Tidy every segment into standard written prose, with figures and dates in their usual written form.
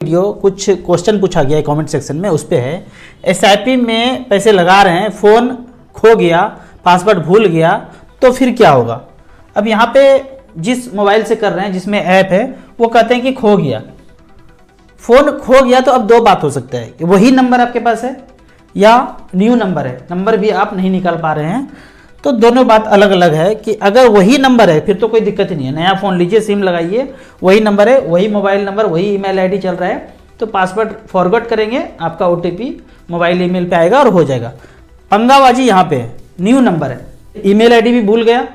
Video कुछ question पूछा गया है कमेंट सेक्शन में, उस पे है एसआईपी में पैसे लगा रहे हैं, फ़ोन खो गया, पासवर्ड भूल गया तो फिर क्या होगा। अब यहाँ पे जिस मोबाइल से कर रहे हैं जिसमें ऐप है वो कहते हैं कि खो गया, फ़ोन खो गया। तो अब दो बात हो सकता है कि वही नंबर आपके पास है या न्यू नंबर है, नंबर भी आप नहीं निकाल पा रहे हैं। तो दोनों बात अलग अलग है कि अगर वही नंबर है फिर तो कोई दिक्कत ही नहीं है, नया फ़ोन लीजिए, सिम लगाइए, वही नंबर है, वही मोबाइल नंबर, वही ईमेल आईडी चल रहा है, तो पासवर्ड फॉरवर्ड करेंगे, आपका ओटीपी मोबाइल ईमेल पे आएगा और हो जाएगा। पंगाबाजी यहाँ पे है, न्यू नंबर है, ईमेल आईडी भी भूल गया,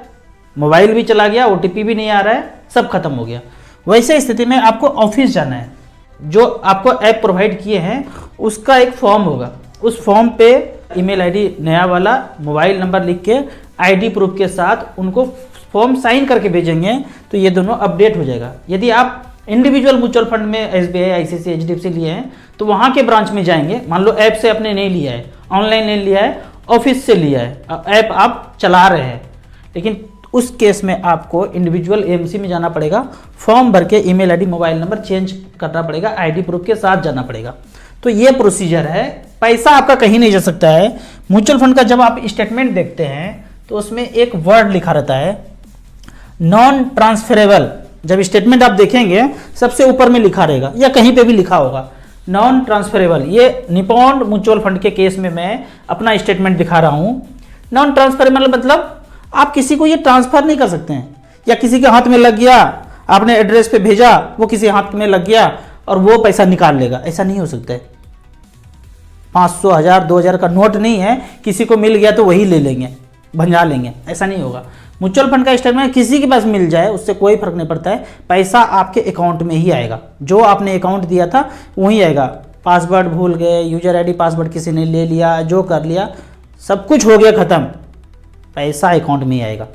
मोबाइल भी चला गया, ओटीपी भी नहीं आ रहा है, सब खत्म हो गया। वैसे स्थिति में आपको ऑफिस जाना है, जो आपको ऐप प्रोवाइड किए हैं उसका एक फॉर्म होगा, उस फॉर्म पे ईमेल आईडी नया वाला, मोबाइल नंबर लिख के आईडी प्रूफ के साथ उनको फॉर्म साइन करके भेजेंगे तो ये दोनों अपडेट हो जाएगा। यदि आप इंडिविजुअल म्यूचुअल फंड में एसबीआई, आईसीआईसीआई, एचडीएफसी लिए हैं तो वहाँ के ब्रांच में जाएंगे, मान लो ऐप से आपने नहीं लिया है, ऑनलाइन नहीं लिया है, ऑफिस से लिया है, ऐप आप चला रहे हैं, लेकिन उस केस में आपको इंडिविजुअल एएमसी में जाना पड़ेगा, फॉर्म भर के email ID, mobile number change करना पड़ेगा, आईडी प्रूफ के साथ जाना पड़ेगा। तो ये प्रोसीजर है, पैसा आपका कहीं नहीं जा सकता है। म्यूचुअल फंड का जब आप स्टेटमेंट देखते हैं तो उसमें एक वर्ड लिखा रहता है नॉन ट्रांसफरेबल। जब स्टेटमेंट आप देखेंगे सबसे ऊपर में लिखा रहेगा या कहीं पे भी लिखा होगा नॉन ट्रांसफरेबल। ये निपॉन म्यूचुअल फंड के केस में मैं अपना स्टेटमेंट दिखा रहा हूं। नॉन ट्रांसफरेबल मतलब आप किसी को ये ट्रांसफर नहीं कर सकते हैं, या किसी के हाथ में लग गया, आपने एड्रेस पे भेजा, वो किसी हाथ में लग गया और वो पैसा निकाल लेगा, ऐसा नहीं हो सकता है। 500, 1000, 2000 का नोट नहीं है, किसी को मिल गया तो वही ले लेंगे, भंजा लेंगे, ऐसा नहीं होगा। म्यूचुअल फंड का स्टेटमेंट किसी के पास मिल जाए उससे कोई फर्क नहीं पड़ता है, पैसा आपके अकाउंट में ही आएगा, जो आपने अकाउंट दिया था वही आएगा। पासवर्ड भूल गए, यूजर आईडी पासवर्ड किसी ने ले लिया, जो कर लिया, सब कुछ हो गया खत्म, पैसा अकाउंट में ही आएगा।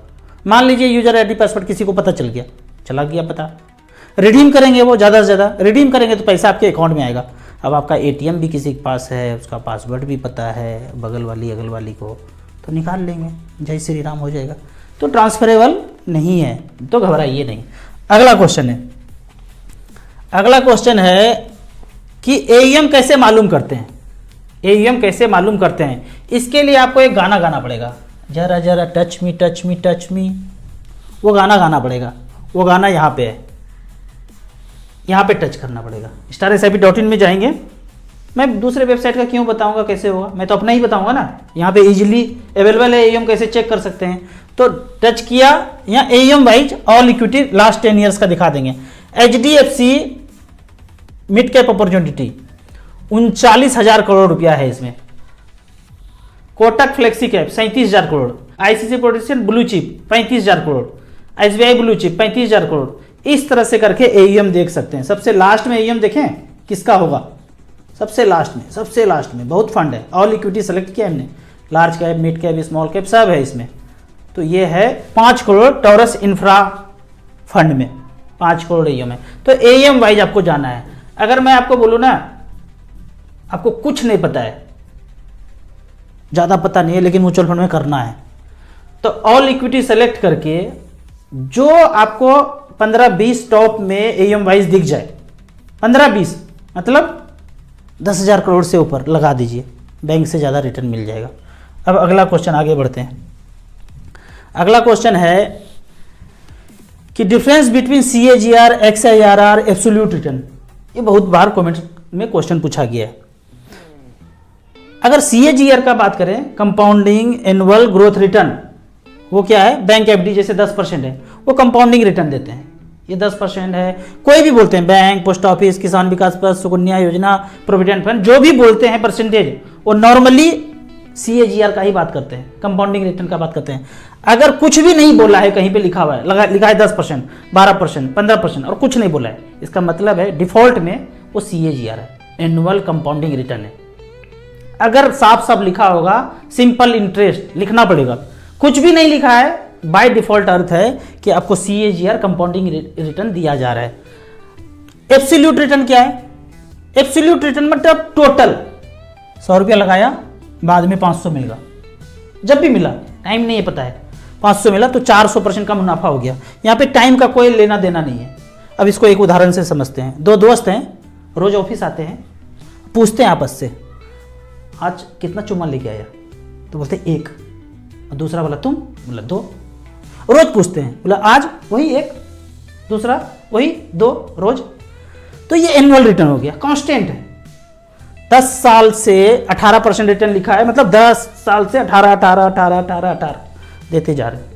मान लीजिए यूजर आईडी पासवर्ड किसी को पता चल गया, चला गया पता, रिडीम करेंगे, वो ज़्यादा से ज़्यादा रिडीम करेंगे तो पैसा आपके अकाउंट में आएगा। अब आपका एटीएम भी किसी के पास है, उसका पासवर्ड भी पता है बगल वाली अगल वाली को, तो निकाल लेंगे, जय श्री राम हो जाएगा। तो ट्रांसफरेबल नहीं है, तो घबराइए नहीं। अगला क्वेश्चन है कि एईएम कैसे मालूम करते हैं। एईएम कैसे मालूम करते हैं, इसके लिए आपको एक गाना गाना पड़ेगा, जरा जरा touch me touch me touch me, वो गाना गाना पड़ेगा। वो गाना यहाँ पे है, यहाँ पे टच करना पड़ेगा। StarSIP.in में जाएंगे, मैं दूसरे वेबसाइट का क्यों बताऊंगा कैसे होगा, मैं तो अपना ही बताऊंगा ना। यहाँ पे इजीली अवेलेबल है, एईएम कैसे चेक कर सकते हैं। तो टच किया, यहाँ AEM wise all equity last 10 years का दिखा देंगे। HDFC mid cap opportunity 39,000 crore रुपया है इसमें। Kotak flexi cap 37,000 crore, ICC protection blue chip 35,000 crore, SBI blue chip 35,000 crore. इस तरह से करके एईएम देख सकते हैं। सबसे लास्ट में एईएम देखें किसका होगा, सबसे लास्ट में बहुत फंड है, ऑल इक्विटी सेलेक्ट किया हमने, large cap, mid cap, small cap सब है इसमें। तो ये है 5 करोड़ टॉरस इंफ्रा फंड में 5 करोड़ एईएम है। तो एईएम वाइज आपको जाना है। अगर मैं आपको बोलूँ ना, आपको कुछ नहीं पता है, ज़्यादा पता नहीं है, लेकिन म्यूचुअल फंड में करना है, तो ऑल इक्विटी सेलेक्ट करके जो आपको 15-20 टॉप में एईएम वाइज दिख जाए, 15-20 मतलब 10,000 करोड़ से ऊपर लगा दीजिए, बैंक से ज़्यादा रिटर्न मिल जाएगा। अब अगला क्वेश्चन आगे बढ़ते हैं। अगला क्वेश्चन है कि difference between CAGR, XIRR, absolute return. ये बहुत बार कमेंट में क्वेश्चन पूछा गया है। अगर CAGR का बात करें, कंपाउंडिंग एनुअल ग्रोथ रिटर्न, वो क्या है, बैंक एफडी जैसे 10% है, वो कंपाउंडिंग रिटर्न देते हैं, ये 10% है। कोई भी बोलते हैं, बैंक, पोस्ट ऑफिस, किसान विकास पत्र, सुकन्या योजना, प्रोविडेंट फंड, जो भी बोलते हैं परसेंटेज, वो नॉर्मली CAGR का ही बात करते हैं, कंपाउंडिंग रिटर्न का बात करते हैं। अगर कुछ भी नहीं बोला है, कहीं पे लिखा हुआ है, लिखा है 10%, 12%, 15% और कुछ नहीं बोला है, इसका मतलब है डिफॉल्ट में वो CAGR है, एनुअल कंपाउंडिंग रिटर्न है। अगर साफ साफ लिखा होगा सिंपल इंटरेस्ट लिखना पड़ेगा, कुछ भी नहीं लिखा है, बाय डिफॉल्ट अर्थ है कि आपको CAGR कंपाउंडिंग रिटर्न दिया जा रहा है। एब्सोल्यूट रिटर्न क्या है, एब्सोल्यूट रिटर्न मतलब टोटल 100 रुपया लगाया, बाद में 500 मिलेगा, जब भी मिला, टाइम नहीं है पता है, 500 मिला तो 400% का मुनाफा हो गया। यहाँ पे टाइम का कोई लेना देना नहीं है। अब इसको एक उदाहरण से समझते हैं। दो दोस्त हैं, रोज ऑफिस आते हैं, पूछते हैं आपस से आज कितना चुम्मा लेके आया, तो बोलते हैं 1, और दूसरा बोला तुम, बोला 2। रोज पूछते हैं, बोला आज वही 1, दूसरा वही 2 रोज। तो ये एनुअल रिटर्न हो गया, कांस्टेंट है। 10 साल से 18% रिटर्न लिखा है, मतलब 10 साल से 18 देते जा रहे हैं।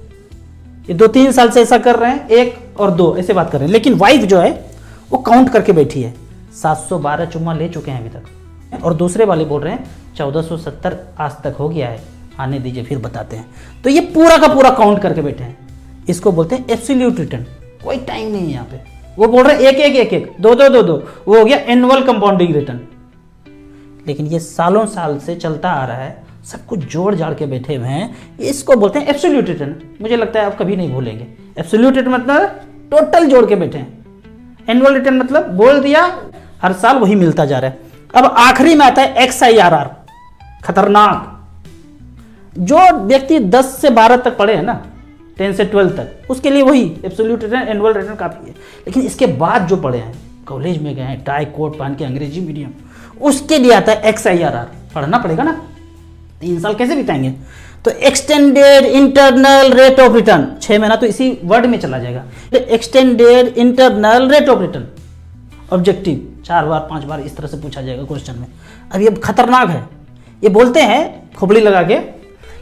ये 2-3 साल से ऐसा कर रहे हैं, 1 और 2 ऐसे बात कर रहे हैं। लेकिन वाइफ जो है वो काउंट करके बैठी है, 712 चुम्मा ले चुके हैं अभी तक, और दूसरे वाले बोल रहे हैं 1470 आज तक हो गया है, आने दीजिए फिर बताते हैं। तो ये पूरा का पूरा काउंट करके बैठे हैं, इसको बोलते हैं एब्सोल्यूट रिटर्न। कोई टाइम नहीं है यहाँ पे, वो बोल रहे हैं 1-1-1-1, 2-2-2-2, वो हो गया एनुअल कंपाउंडिंग रिटर्न। लेकिन ये सालों साल से चलता आ रहा है, सब कुछ जोड़ जाड़ के बैठे हुए हैं, इसको बोलते हैं एब्सोल्यूट रिटर्न। मुझे लगता है आप कभी नहीं भूलेंगे। एब्सोल्यूट रिटर्न मतलब टोटल जोड़ के बैठे हैं, एनुअल रिटर्न मतलब बोल दिया हर साल वही मिलता जा रहा है। अब आखिरी में आता है XIRR, खतरनाक। जो व्यक्ति 10 से 12 तक पढ़े हैं ना, 10 से 12 तक, उसके लिए वही एब्सोल्यूट रिटर्न, एनुअल रिटर्न काफी है। लेकिन इसके बाद जो पढ़े हैं, कॉलेज में गए हैं, टाई कोट पहन के अंग्रेजी मीडियम, उसके लिए आता है XIRR। पढ़ना पड़ेगा ना, 3 साल कैसे बिताएंगे। तो extended internal rate of return, 6 महीना तो इसी वर्ड में चला जाएगा। Extended internal rate of return, objective 4 बार 5 बार इस तरह से पूछा जाएगा क्वेश्चन में। अब ये खतरनाक है। ये बोलते हैं खोपड़ी लगा के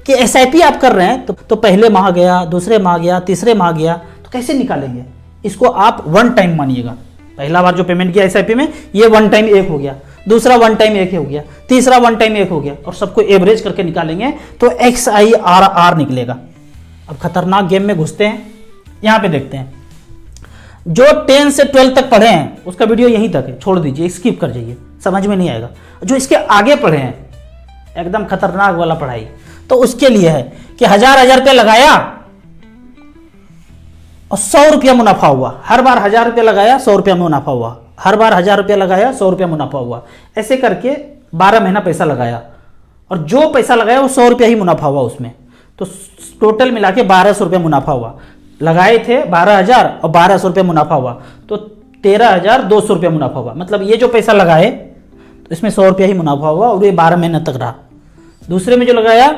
कि SIP आप कर रहे हैं तो पहले माह गया, दूसरे माह गया, तीसरे माह गया, तो कैसे निकालेंगे। इसको आप 1 टाइम मानिएगा। पहला बार जो पेमेंट किया SIP में, ये 1 टाइम 1 हो गया, दूसरा 1 टाइम 1 हो गया, तीसरा 1 टाइम 1 हो गया, और सबको एवरेज करके निकालेंगे तो XIRR निकलेगा। अब खतरनाक गेम में घुसते हैं। यहां पे देखते हैं जो 10 से 12 तक पढ़े हैं, उसका वीडियो यहीं तक है, छोड़ दीजिए, स्किप कर जाइए, समझ में नहीं आएगा। जो इसके आगे पढ़े हैं, एकदम खतरनाक वाला पढ़ाई, तो उसके लिए है कि 1000 रुपया लगाया और 100 रुपया मुनाफा हुआ। हर बार 1000 रुपया लगाया, 100 रुपया मुनाफा हुआ, हर बार 1000 रुपया लगाया, 100 रुपया मुनाफा हुआ। ऐसे करके 12 महीना पैसा लगाया, और जो पैसा लगाया वो 100 रुपया ही मुनाफा हुआ उसमें, तो टोटल मिला के 1200 रुपया मुनाफा हुआ। लगाए थे 12,000 और 1200 रुपया मुनाफा हुआ, तो 13,200 रुपया मुनाफा हुआ। मतलब ये जो पैसा लगाए तो इसमें 100 रुपया ही मुनाफा हुआ, और ये 12 महीने तक रहा। दूसरे में जो लगाया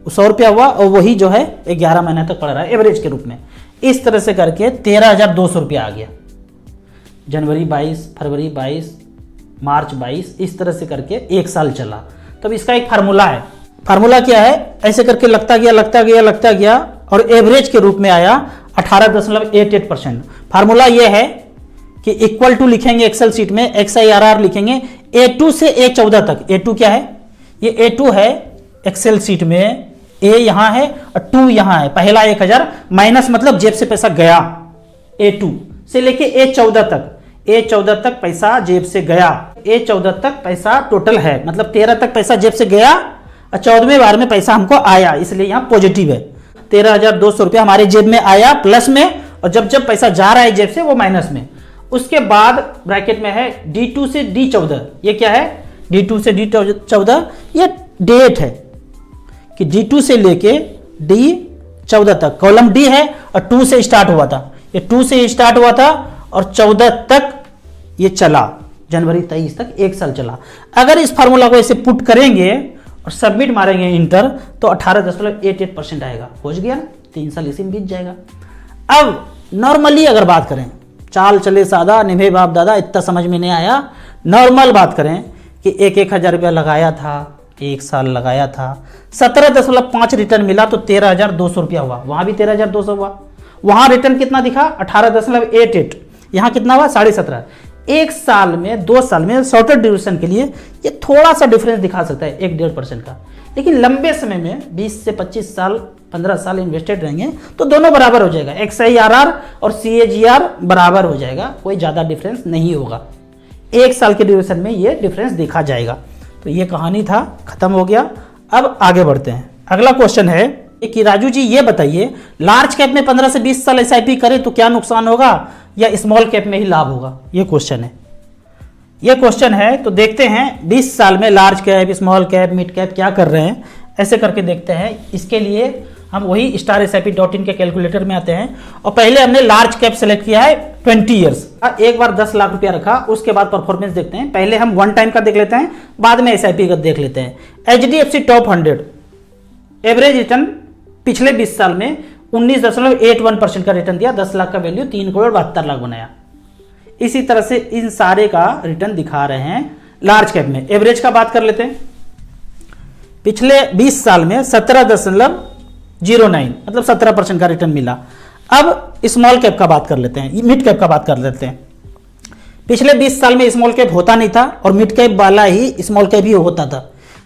100 रुपया हुआ, और वही जो है 11 महीने तक पड़ रहा है एवरेज के रूप में। इस तरह से करके 13,200 रुपया आ गया। जनवरी 22, फरवरी 22, मार्च 22, इस तरह से करके 1 साल चला। तब इसका एक फार्मूला है। फार्मूला क्या है, ऐसे करके लगता गया और एवरेज के रूप में आया 18.88%। फार्मूला ये है कि इक्वल टू लिखेंगे एक्सेल सीट में, XIRR लिखेंगे A2 से A14 तक। A2 क्या है, ये A2 है एक्सेल सीट में, A यहां है और 2 यहां है। पहला 1000 माइनस मतलब जेब से पैसा गया, A2 से लेके A14 तक। A14 तक पैसा जेब से गया, A14 तक पैसा टोटल है, मतलब 13 तक पैसा जेब से गया और 14वें बार में पैसा हमको आया, इसलिए यहां पॉजिटिव है। 13,200 रुपया हमारे जेब में आया प्लस में, और जब पैसा जा रहा है जेब से वो माइनस में। उसके बाद ब्रैकेट में है D2 से D14। ये क्या है, D2 से D14, ये डेट है कि D2 से लेके D14 तक। कॉलम D है और 2 से स्टार्ट हुआ था, ये 2 से स्टार्ट हुआ था और 14 तक ये चला, जनवरी 23 तक 1 साल चला। अगर इस फार्मूला को ऐसे पुट करेंगे और सबमिट मारेंगे इंटर, तो 18.88% आएगा। पहुंच गया ना, 3 साल इसी में बीत जाएगा। अब नॉर्मली अगर बात करें, चाल चले सादा निभे बाप दादा, इतना समझ में नहीं आया। नॉर्मल बात करें कि 1,000 रुपया लगाया था, 1 साल लगाया था, 17.5 रिटर्न मिला, तो 13,200 रुपया हुआ। वहां भी 13,200 हुआ। वहां रिटर्न कितना दिखा, 18.88। यहां कितना हुआ, 17.5। 1 साल में, 2 साल में शॉर्टर ड्यूरेशन के लिए ये थोड़ा सा डिफरेंस दिखा सकता है, 1-1.5% का। लेकिन लंबे समय में 20 से 25 साल, 15 साल इन्वेस्टेड रहेंगे तो दोनों बराबर हो जाएगा। XIRR और CAGR बराबर हो जाएगा, कोई ज़्यादा डिफरेंस नहीं होगा। 1 साल के ड्यूरेशन में ये डिफरेंस देखा जाएगा। तो ये कहानी था, खत्म हो गया। अब आगे बढ़ते हैं। अगला क्वेश्चन है कि राजू जी ये बताइए, लार्ज कैप में 15 से 20 साल SIP करें तो क्या नुकसान होगा, या स्मॉल कैप में ही लाभ होगा। ये क्वेश्चन है। तो देखते हैं 20 साल में large cap, small cap, mid cap क्या कर रहे हैं, ऐसे करके देखते हैं। इसके लिए हम वही StarSIP.in के कैलकुलेटर में आते हैं और पहले हमने लार्ज कैप सेलेक्ट किया है 20 ईयर्स। एक बार 10 लाख रुपया रखा, उसके बाद परफॉर्मेंस देखते हैं। पहले हम वन टाइम का देख लेते हैं, बाद में SIP का देख लेते हैं। HDFC टॉप 100 एवरेज रिटर्न पिछले 20 साल में 19.81% का रिटर्न दिया, 10 लाख का वैल्यू 3 करोड़ 72 लाख बनाया। इसी तरह से इन सारे का रिटर्न दिखा रहे हैं लार्ज कैप में। एवरेज का बात कर लेते हैं, पिछले 20 साल में 17.09 मतलब 17% का रिटर्न मिला। अब स्मॉल कैप का बात कर लेते हैं, मिड कैप का बात कर लेते हैं। पिछले 20 साल में स्मॉल कैप होता नहीं था और मिड कैप वाला ही स्मॉल कैप ही होता था,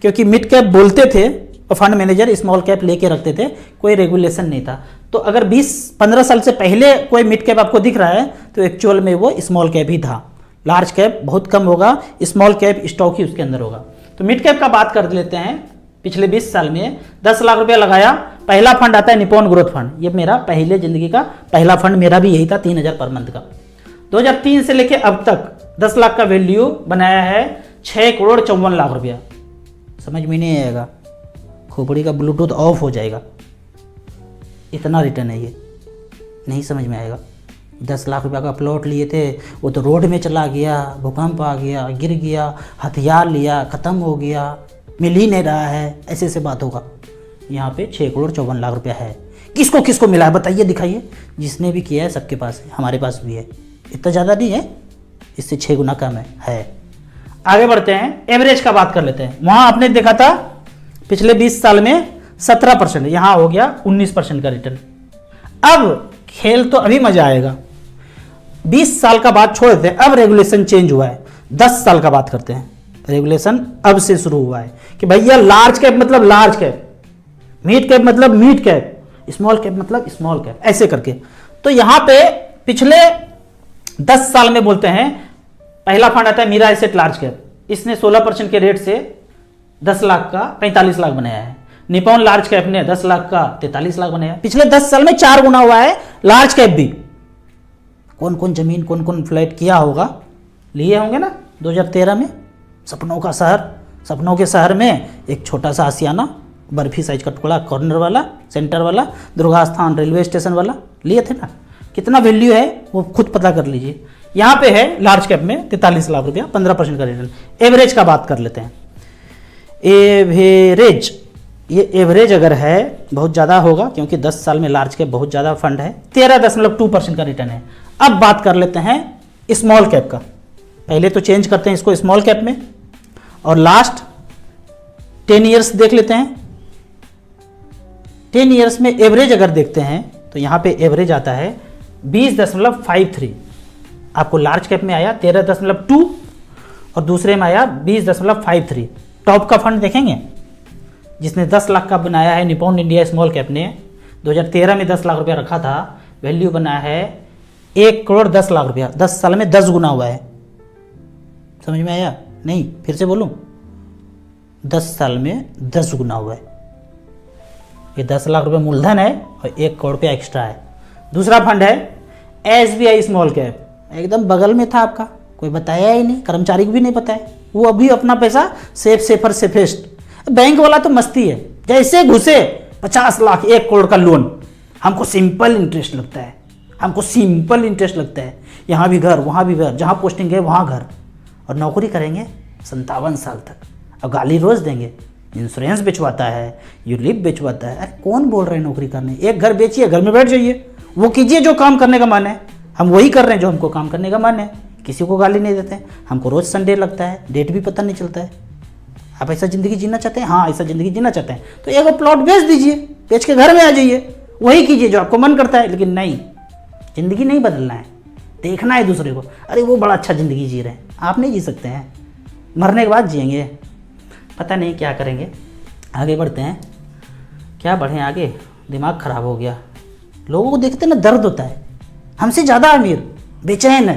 क्योंकि मिड कैप बोलते थे और फंड मैनेजर स्मॉल कैप लेके रखते थे, कोई रेगुलेशन नहीं था। तो अगर 20-15 साल से पहले कोई मिड कैप आपको दिख रहा है तो एक्चुअल में वो स्मॉल कैप ही था। लार्ज कैप बहुत कम होगा, स्मॉल कैप स्टॉक ही उसके अंदर होगा। तो मिड कैप का बात कर लेते हैं। पिछले 20 साल में 10 लाख रुपया लगाया, पहला फंड आता है निप्पॉन ग्रोथ फंड। ये मेरा पहले जिंदगी का पहला फंड मेरा भी यही था, 3000 पर मंथ का। 2003 से लेके अब तक 10 लाख का वैल्यू बनाया है 6 करोड़ 54 लाख रुपया। समझ में नहीं आएगा, खोपड़ी का ब्लूटूथ ऑफ हो जाएगा, इतना रिटर्न है ये, नहीं समझ में आएगा। 10 लाख रुपया का प्लॉट लिए थे, वो तो रोड में चला गया, भूकंप आ गया, गिर गया, हथियार लिया, ख़त्म हो गया, मिल ही नहीं रहा है, ऐसे ऐसे बात होगा। यहाँ पे 6 करोड़ 54 लाख रुपया है। किसको किसको मिला है बताइए, दिखाइए। जिसने भी किया है सबके पास है, हमारे पास भी है। इतना ज़्यादा नहीं है, इससे 6 गुना कम है। आगे बढ़ते हैं, एवरेज का बात कर लेते हैं। वहाँ आपने देखा था पिछले 20 साल में 17%, यहाँ हो गया 19% का रिटर्न। अब खेल तो अभी मजा आएगा। 20 साल का बात छोड़ देते हैं, अब रेगुलेशन चेंज हुआ है। 10 साल का बात करते हैं। रेगुलेशन अब से शुरू हुआ है कि भैया लार्ज कैप मतलब लार्ज कैप, मिड कैप मतलब मिड कैप, स्मॉल कैप मतलब स्मॉल कैप, ऐसे करके। तो यहां पे पिछले 10 साल में बोलते हैं, पहला फंड आता है मीरा एसेट लार्ज कैप। इसने 16% के रेट से 10 लाख का 45 लाख बनाया है। निप्पॉन लार्ज कैप ने 10 लाख का 43 लाख बनाया। पिछले 10 साल में 4 गुना हुआ है लार्ज कैप भी। कौन कौन जमीन, कौन कौन फ्लैट किया होगा, लिए होंगे ना 2013 में। सपनों का शहर, सपनों के शहर में एक छोटा सा आसियाना, बर्फी साइज का टुकड़ा, कॉर्नर वाला, सेंटर वाला, दुर्गा स्थान रेलवे स्टेशन वाला, लिए थे ना। कितना वैल्यू है वो खुद पता कर लीजिए। यहाँ पे है लार्ज कैप में 43 लाख रुपया, 15% का रिटर्न। एवरेज का बात कर लेते हैं। एवरेज, ये एवरेज अगर है बहुत ज़्यादा होगा, क्योंकि 10 साल में लार्ज कैप बहुत ज़्यादा फंड है। 13.2% का रिटर्न है। अब बात कर लेते हैं स्मॉल कैप का। पहले तो चेंज करते हैं इसको स्मॉल कैप में, और लास्ट 10 ईयर्स देख लेते हैं। 10 ईयर्स में एवरेज अगर देखते हैं तो यहाँ पे एवरेज आता है 20.53। आपको लार्ज कैप में आया 13.2 और दूसरे में आया 20.53। टॉप का फंड देखेंगे, जिसने 10 लाख का बनाया है, निप्पॉन इंडिया स्मॉल कैप ने 2013 में 10 लाख रुपया रखा था, वैल्यू बनाया है 1 करोड़ 10 लाख रुपया। 10 साल में 10 गुना हुआ है। समझ में आया? नहीं, फिर से बोलूं, 10 साल में 10 गुना हुआ है। ये 10 लाख रुपए मूलधन है और 1 करोड़ रुपया एक्स्ट्रा है। दूसरा फंड है SBI स्मॉल कैप, एकदम बगल में था आपका, कोई बताया ही नहीं, कर्मचारी को भी नहीं पता है। वो अभी अपना पैसा सेफर सेफेस्ट। बैंक वाला तो मस्ती है, जैसे घुसे 50 लाख 1 करोड़ का लोन, हमको सिंपल इंटरेस्ट लगता है, हमको सिंपल इंटरेस्ट लगता है। यहाँ भी घर, वहाँ भी घर, जहाँ पोस्टिंग है वहाँ घर, और नौकरी करेंगे 57 साल तक। अब गाली रोज देंगे, इंश्योरेंस बेचवाता है, यूलिप बेचवाता है। अरे कौन बोल रहे हैं नौकरी करने? एक घर बेचिए, घर में बैठ जाइए, वो कीजिए जो काम करने का मन है। हम वही कर रहे हैं जो हमको काम करने का मन है, किसी को गाली नहीं देते हैं। हमको रोज संडे लगता है, डेट भी पता नहीं चलता है। आप ऐसा ज़िंदगी जीना चाहते हैं? हाँ, ऐसा ज़िंदगी जीना चाहते हैं तो एक प्लॉट बेच दीजिए, बेच के घर में आ जाइए, वही कीजिए जो आपको मन करता है। लेकिन नहीं, ज़िंदगी नहीं बदलना है, देखना है दूसरे को। अरे वो बड़ा अच्छा ज़िंदगी जी रहे हैं, आप नहीं जी सकते हैं, मरने के बाद जिएंगे। पता नहीं क्या करेंगे। आगे बढ़ते हैं। क्या बढ़ें आगे, दिमाग ख़राब हो गया। लोगों को देखते ना दर्द होता है, हमसे ज़्यादा अमीर बेचैन है।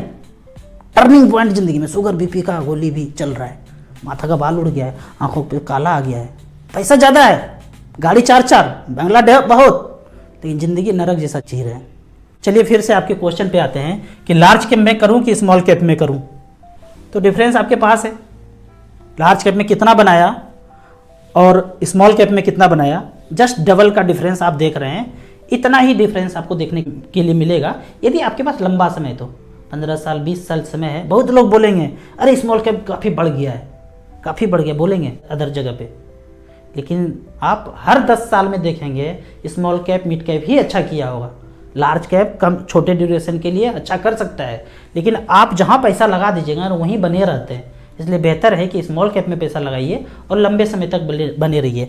टर्निंग पॉइंट ज़िंदगी में, शुगर बीपी का गोली भी चल रहा है, माथा का बाल उड़ गया है, आंखों पे काला आ गया है, पैसा ज़्यादा है, गाड़ी 4-4, बंगला बहुत, लेकिन ज़िंदगी नरक जैसा जी रहे हैं। चलिए फिर से आपके क्वेश्चन पे आते हैं कि लार्ज कैप में करूं कि स्मॉल कैप में करूं। तो डिफरेंस आपके पास है, लार्ज कैप में कितना बनाया और स्मॉल कैप में कितना बनाया, जस्ट डबल का डिफरेंस आप देख रहे हैं, इतना ही डिफरेंस आपको देखने के लिए मिलेगा यदि आपके पास लंबा समय, तो 15 साल 20 साल समय है। बहुत लोग बोलेंगे अरे स्मॉल कैप काफ़ी बढ़ गया है, काफ़ी बढ़ गया, बोलेंगे अदर जगह पे, लेकिन आप हर 10 साल में देखेंगे स्मॉल कैप मिड कैप ही अच्छा किया होगा। लार्ज कैप कम छोटे ड्यूरेशन के लिए अच्छा कर सकता है, लेकिन आप जहाँ पैसा लगा दीजिएगा ना वहीं बने रहते हैं। इसलिए बेहतर है कि स्मॉल कैप में पैसा लगाइए और लंबे समय तक बने रहिए।